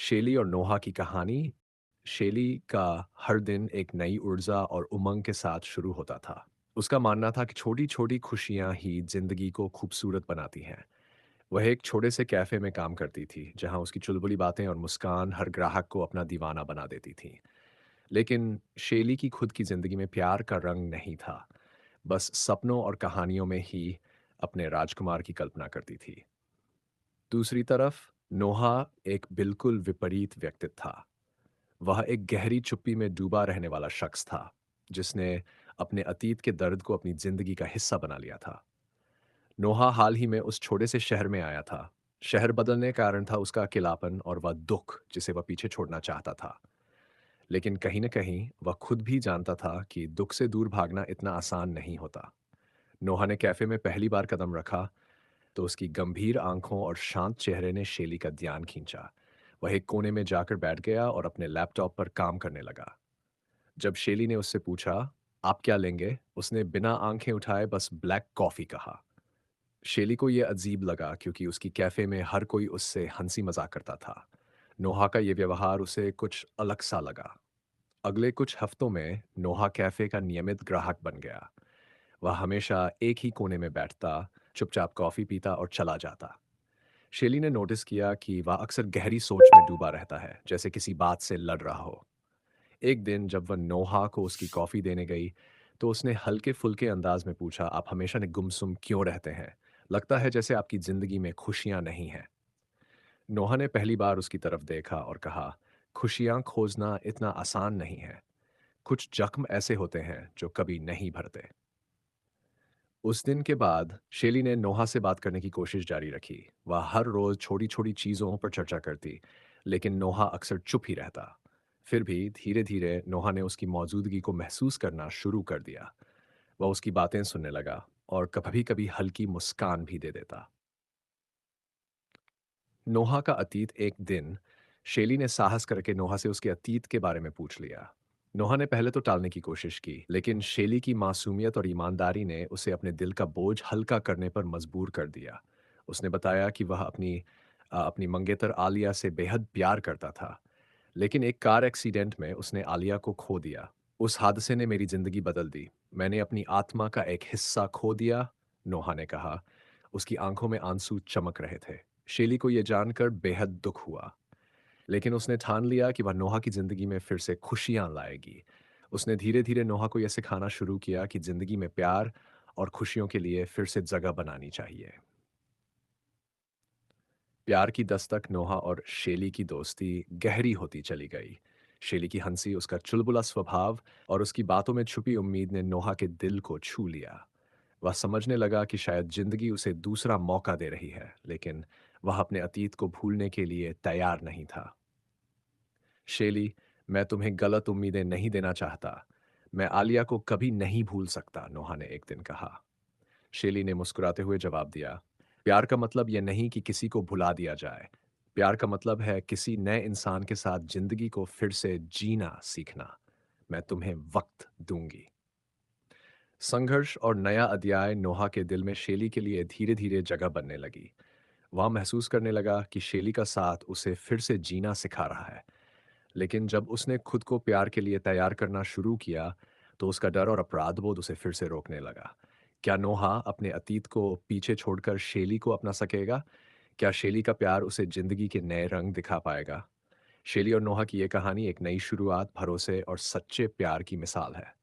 शेली और नोहा की कहानी। शेली का हर दिन एक नई ऊर्जा और उमंग के साथ शुरू होता था। उसका मानना था कि छोटी-छोटी खुशियां ही जिंदगी को खूबसूरत बनाती हैं। वह एक छोटे से कैफे में काम करती थी, जहां उसकी चुलबुली बातें और मुस्कान हर ग्राहक को अपना दीवाना बना देती थी। लेकिन शेली की खुद की जिंदगी में प्यार का रंग नहीं था। बस सपनों और कहानियों में ही अपने राजकुमार की कल्पना करती थी। दूसरी तरफ नोहा एक बिल्कुल विपरीत व्यक्तित्व था। वह एक गहरी चुप्पी में डूबा रहने वाला शख्स था, जिसने अपने अतीत के दर्द को अपनी जिंदगी का हिस्सा बना लिया था। नोहा हाल ही में उस छोटे से शहर में आया था। शहर बदलने का कारण था उसका अकेलापन और वह दुख जिसे वह पीछे छोड़ना चाहता था। लेकिन कहीं न कहीं वह खुद भी जानता था कि दुख से दूर भागना इतना आसान नहीं होता। नोहा ने कैफे में पहली बार कदम रखा तो उसकी गंभीर आंखों और शांत चेहरे ने शेली का ध्यान खींचा। वह एक कोने में जाकर बैठ गया और अपने लैपटॉप पर काम करने लगा। जब शेली ने उससे पूछा, आप क्या लेंगे? उसने बिना आंखें उठाए बस ब्लैक कॉफी कहा। शेली को यह अजीब लगा, क्योंकि उसकी कैफे में हर कोई उससे हंसी मजाक करता था। नोहा का यह व्यवहार उसे कुछ अलग सा लगा। अगले कुछ हफ्तों में नोहा कैफे का नियमित ग्राहक बन गया। वह हमेशा एक ही कोने में बैठता, चुपचाप कॉफी पीता और चला जाता। शेली ने नोटिस किया कि वह अक्सर गहरी सोच में डूबा रहता है, जैसे किसी बात से लड़ रहा हो। एक दिन जब वह नोहा को उसकी कॉफी देने गई, तो उसने हल्के-फुल्के अंदाज में पूछा, "आप हमेशा गुमसुम क्यों रहते हैं? लगता है जैसे आपकी जिंदगी में खुशियां नहीं हैं।" नोहा ने पहली बार उसकी तरफ देखा और कहा, "खुशियां खोजना इतना आसान नहीं है। कुछ जख्म ऐसे होते हैं जो कभी नहीं भरते।" उस दिन के बाद शेली ने नोहा से बात करने की कोशिश जारी रखी। वह हर रोज छोटी-छोटी चीजों पर चर्चा करती, लेकिन नोहा अक्सर चुप ही रहता। फिर भी धीरे-धीरे नोहा ने उसकी मौजूदगी को महसूस करना शुरू कर दिया। वह उसकी बातें सुनने लगा और कभी-कभी हल्की मुस्कान भी दे देता। नोहा का अतीत। एक दिन शेली ने साहस करके नोहा से उसके अतीत के बारे में पूछ लिया। नोहा ने पहले तो टालने की कोशिश की, लेकिन शेली की मासूमियत और ईमानदारी ने उसे अपने दिल का बोझ हल्का करने पर मजबूर कर दिया। उसने बताया कि वह अपनी मंगेतर आलिया से बेहद प्यार करता था, लेकिन एक कार एक्सीडेंट में उसने आलिया को खो दिया। उस हादसे ने मेरी जिंदगी बदल दी। मैंने अपनी आत्मा का एक हिस्सा खो दिया, नोहा ने कहा। उसकी आंखों में आंसू चमक रहे थे। शेली को यह जानकर बेहद दुख हुआ, लेकिन उसने ठान लिया कि वह नोहा की जिंदगी में फिर से खुशियां लाएगी। उसने धीरे-धीरे नोहा को यह सिखाना शुरू किया कि जिंदगी में प्यार और खुशियों के लिए फिर से जगह बनानी चाहिए। प्यार की दस्तक नोहा और शेली की दोस्ती गहरी होती चली गई। शेली की हंसी, उसका चुलबुला स्वभाव और उसकी बातों में छुपी उम्मीद ने नोहा के दिल को छू लिया। वह समझने लगा कि शायद जिंदगी उसे दूसरा मौका दे रही है, लेकिन वह अपने अतीत को भूलने के लिए तैयार नहीं था। शेली, मैं तुम्हें गलत उम्मीदें नहीं देना चाहता। मैं आलिया को कभी नहीं भूल सकता, नोहा ने एक दिन कहा। शेली ने मुस्कुराते हुए जवाब दिया, प्यार का मतलब यह नहीं कि किसी को भुला दिया जाए। प्यार का मतलब है किसी नए इंसान के साथ जिंदगी को फिर से जीना सीखना। मैं तुम्हें वक्त दूंगी। संघर्ष और नया अध्याय नोहा के दिल में शेली के लिए धीरे धीरे जगह बनने लगी। वह महसूस करने लगा कि शेली का साथ उसे फिर से जीना सिखा रहा है। लेकिन जब उसने खुद को प्यार के लिए तैयार करना शुरू किया, तो उसका डर और अपराध बोध उसे फिर से रोकने लगा। क्या नोहा अपने अतीत को पीछे छोड़कर शेली को अपना सकेगा? क्या शेली का प्यार उसे जिंदगी के नए रंग दिखा पाएगा? शेली और नोहा की यह कहानी एक नई शुरुआत, भरोसे और सच्चे प्यार की मिसाल है।